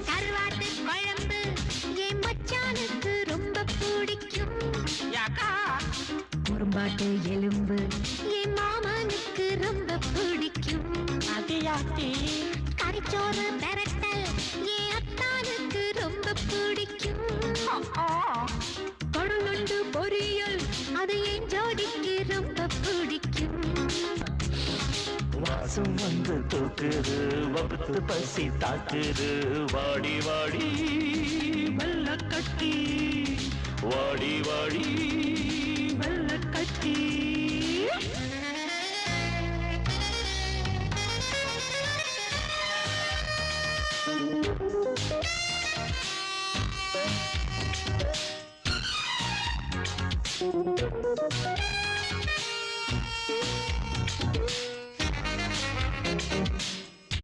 கருவாட்டு குழம்பு என் மச்சானுக்கு ரொம்ப பிடிக்கும். குறும்பாட்டு எலும்பு என் மாமனுக்கு ரொம்ப பிடிக்கும். கறிச்சோறு பெரட்டல் என் அத்தானுக்கு ரொம்ப பிடிக்கும். கொழுந்து பொரியல் அது என் ஜோடிக்கு ரொம்ப பிடிக்கும். வாசம் வந்து தூக்குது வகுத்து பசி தாக்குது வாடி வாடி வெள்ள கட்டி வாடி வாடி வெள்ள கட்டி